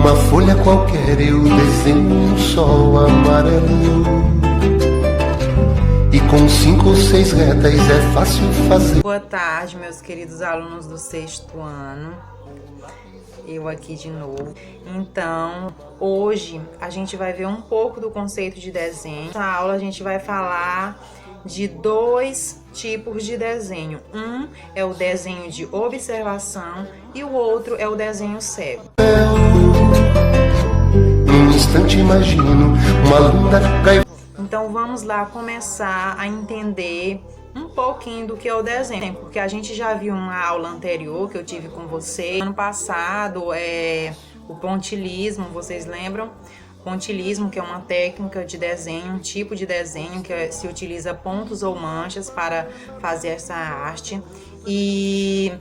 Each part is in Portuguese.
uma folha qualquer eu desenho um sol amarelo. E com 5 ou 6 retas é fácil fazer. Boa tarde, meus queridos alunos do 6º ano. Eu aqui de novo. Então, hoje a gente vai ver um pouco do conceito de desenho. Nessa aula a gente vai falar de 2 tipos de desenho. Um é o desenho de observação e o outro é o desenho cego. Num instante imagino uma linda gaivota. Então vamos lá começar a entender um pouquinho do que é o desenho, porque a gente já viu uma aula anterior que eu tive com vocês. Ano passado o pontilhismo, vocês lembram? Pontilhismo, que é uma técnica de desenho, um tipo de desenho que se utiliza pontos ou manchas para fazer essa arte. E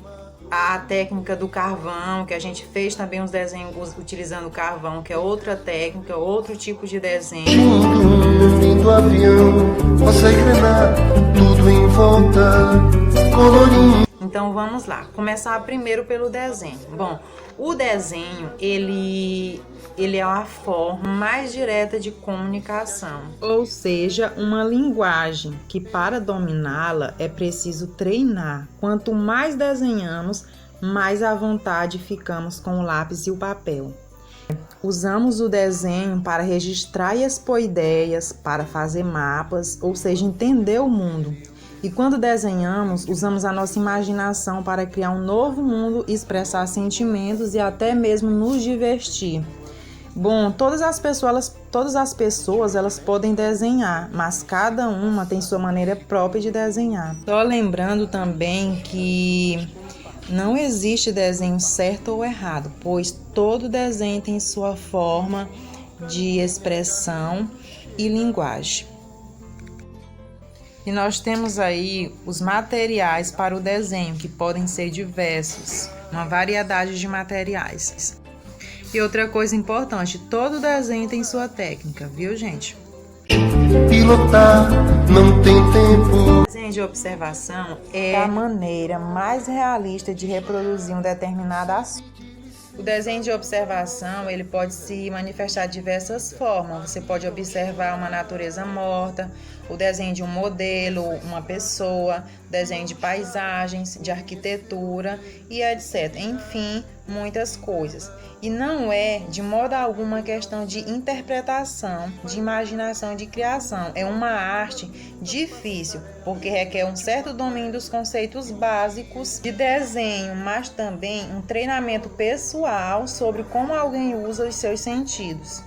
a técnica do carvão, que a gente fez também os desenhos utilizando carvão, que é outra técnica, outro tipo de desenho. Um lindo avião, possa engrenar tudo em volta, colorinho. Então vamos lá, começar primeiro pelo desenho. Bom, o desenho, ele é a forma mais direta de comunicação, ou seja, uma linguagem que para dominá-la é preciso treinar. Quanto mais desenhamos, mais à vontade ficamos com o lápis e o papel. Usamos o desenho para registrar e expor ideias, para fazer mapas, ou seja, entender o mundo. E quando desenhamos, usamos a nossa imaginação para criar um novo mundo, expressar sentimentos e até mesmo nos divertir. Bom, todas as pessoas elas podem desenhar, mas cada uma tem sua maneira própria de desenhar. Só lembrando também que não existe desenho certo ou errado, pois todo desenho tem sua forma de expressão e linguagem. E nós temos aí os materiais para o desenho, que podem ser diversos, uma variedade de materiais. E outra coisa importante, todo desenho tem sua técnica, viu, gente? Pilotar não tem tempo. O desenho de observação é a maneira mais realista de reproduzir um determinado assunto. O desenho de observação, ele pode se manifestar de diversas formas. Você pode observar uma natureza morta, o desenho de um modelo, uma pessoa, desenho de paisagens, de arquitetura e etc. Enfim, muitas coisas. E não é, de modo algum, uma questão de interpretação, de imaginação e de criação. É uma arte difícil, porque requer um certo domínio dos conceitos básicos de desenho, mas também um treinamento pessoal sobre como alguém usa os seus sentidos.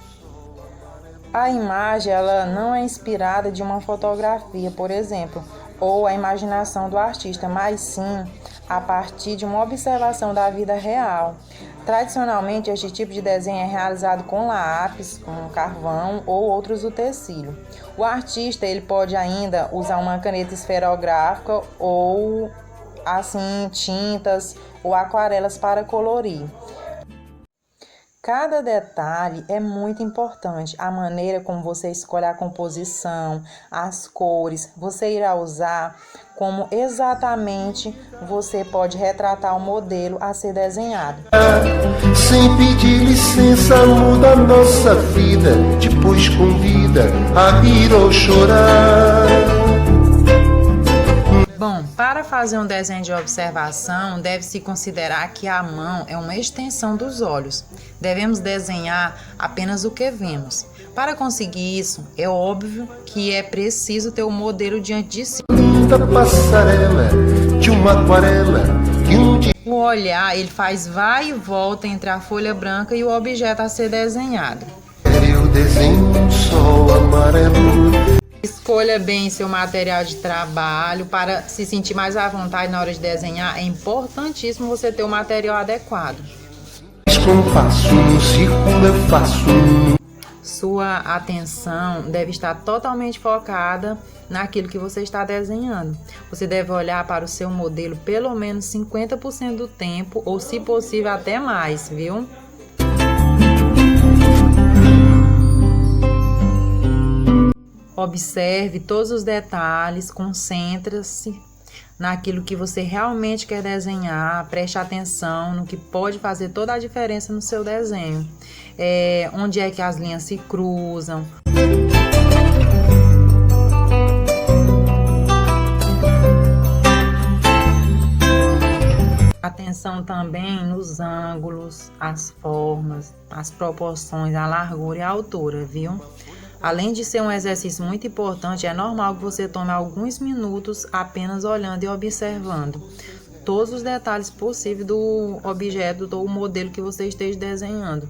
A imagem ela não é inspirada de uma fotografia, por exemplo, ou a imaginação do artista, mas sim a partir de uma observação da vida real. Tradicionalmente, este tipo de desenho é realizado com lápis, com carvão ou outros utensílios. O artista ele pode ainda usar uma caneta esferográfica ou assim tintas ou aquarelas para colorir. Cada detalhe é muito importante, a maneira como você escolhe a composição, as cores, você irá usar, como exatamente você pode retratar o modelo a ser desenhado. Sem pedir licença muda a nossa vida, depois convida a rir ou chorar. Bom, para fazer um desenho de observação, deve-se considerar que a mão é uma extensão dos olhos. Devemos desenhar apenas o que vemos. Para conseguir isso, é óbvio que é preciso ter o modelo diante de si. Linda passarela de uma aquarela e um dia. O olhar, ele faz vai e volta entre a folha branca e o objeto a ser desenhado. Eu desenho um sol amarelo. Escolha bem seu material de trabalho para se sentir mais à vontade na hora de desenhar. É importantíssimo você ter o material adequado. Compasso no círculo eu faço. Sua atenção deve estar totalmente focada naquilo que você está desenhando. Você deve olhar para o seu modelo pelo menos 50% do tempo, ou se possível até mais, viu? Observe todos os detalhes, concentre-se naquilo que você realmente quer desenhar, preste atenção no que pode fazer toda a diferença no seu desenho. Onde é que as linhas se cruzam. Atenção também nos ângulos, as formas, as proporções, a largura e a altura, viu? Além de ser um exercício muito importante, é normal que você tome alguns minutos apenas olhando e observando todos os detalhes possíveis do objeto ou modelo que você esteja desenhando.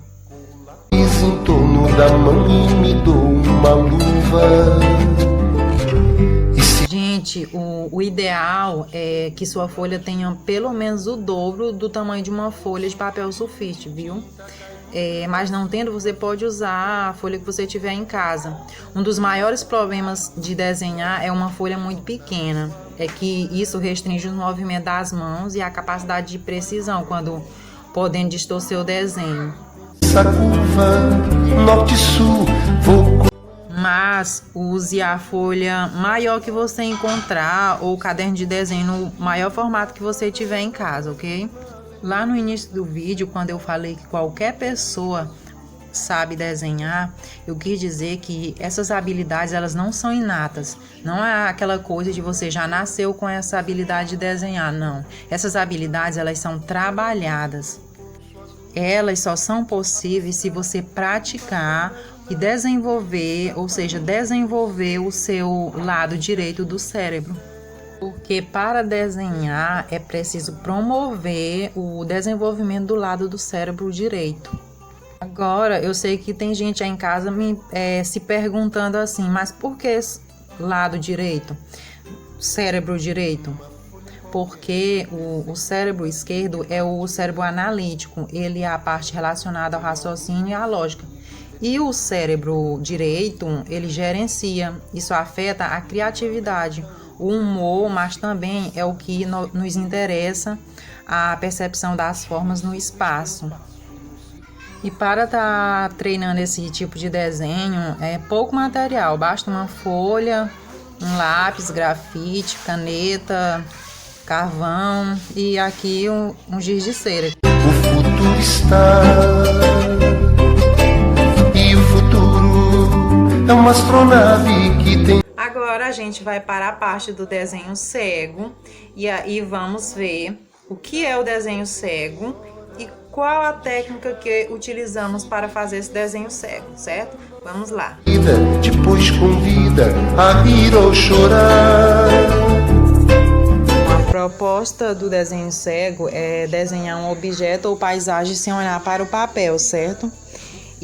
Fiz em torno da mão e me dou uma luva. Gente, o ideal é que sua folha tenha pelo menos o dobro do tamanho de uma folha de papel sulfite, viu? Mas não tendo, você pode usar a folha que você tiver em casa. Um dos maiores problemas de desenhar é uma folha muito pequena. É que isso restringe o movimento das mãos e a capacidade de precisão quando podendo distorcer o desenho. Essa curva, norte-sul, vou... Mas use a folha maior que você encontrar ou o caderno de desenho no maior formato que você tiver em casa, ok? Lá no início do vídeo, quando eu falei que qualquer pessoa sabe desenhar, eu quis dizer que essas habilidades elas não são inatas. Não é aquela coisa de você já nasceu com essa habilidade de desenhar, não. Essas habilidades elas são trabalhadas. Elas só são possíveis se você praticar e desenvolver, ou seja, desenvolver o seu lado direito do cérebro. Porque para desenhar é preciso promover o desenvolvimento do lado do cérebro direito. Agora, eu sei que tem gente aí em casa se perguntando assim, mas por que lado direito? Cérebro direito? Porque o cérebro esquerdo é o cérebro analítico, ele é a parte relacionada ao raciocínio e à lógica. E o cérebro direito, ele gerencia, isso afeta a criatividade, o humor, mas também é o que nos interessa, a percepção das formas no espaço. E para estar treinando esse tipo de desenho, é pouco material, basta uma folha, um lápis, grafite, caneta, carvão e aqui um giz de cera. O futuro está, e o futuro é uma astronave que tem... Agora a gente vai para a parte do desenho cego e aí vamos ver o que é o desenho cego e qual a técnica que utilizamos para fazer esse desenho cego, certo? Vamos lá. Depois convida a rir ou chorar. A proposta do desenho cego é desenhar um objeto ou paisagem sem olhar para o papel, certo?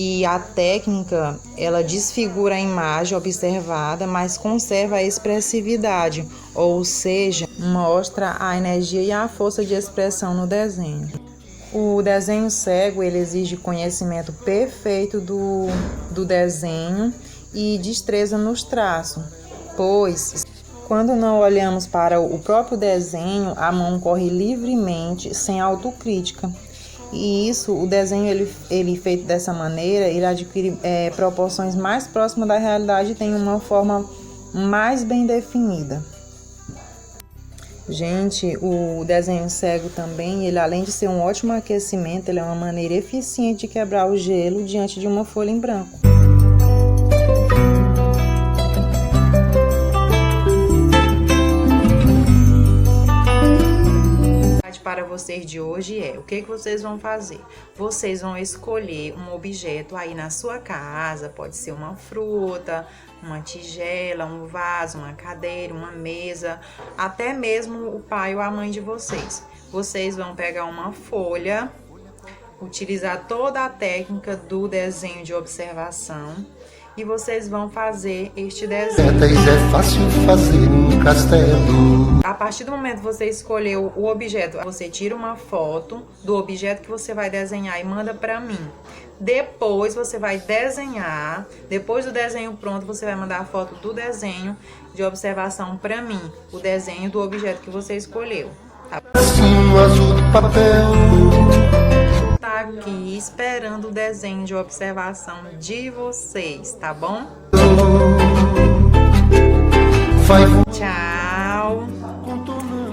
E a técnica, ela desfigura a imagem observada, mas conserva a expressividade, ou seja, mostra a energia e a força de expressão no desenho. O desenho cego, ele exige conhecimento perfeito do desenho e destreza nos traços, pois quando não olhamos para o próprio desenho, a mão corre livremente, sem autocrítica. E isso, o desenho ele feito dessa maneira, ele adquire proporções mais próximas da realidade e tem uma forma mais bem definida. Gente, o desenho cego também, ele além de ser um ótimo aquecimento, ele é uma maneira eficiente de quebrar o gelo diante de uma folha em branco. Para vocês de hoje o que vocês vão fazer? Vocês vão escolher um objeto aí na sua casa, pode ser uma fruta, uma tigela, um vaso, uma cadeira, uma mesa, até mesmo o pai ou a mãe de vocês. Vocês vão pegar uma folha, utilizar toda a técnica do desenho de observação e vocês vão fazer este desenho. É fácil fazer um castelo. A partir do momento que você escolheu o objeto, você tira uma foto do objeto que você vai desenhar e manda para mim. Depois você vai desenhar, depois do desenho pronto, você vai mandar a foto do desenho de observação para mim, o desenho do objeto que você escolheu. Tá? Assim, no azul do papel. Tá aqui esperando o desenho de observação de vocês, tá bom? Vai. Tchau!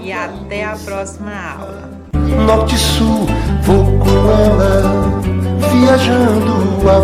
e até a próxima aula. Norte e sul, vou com ela, viajando a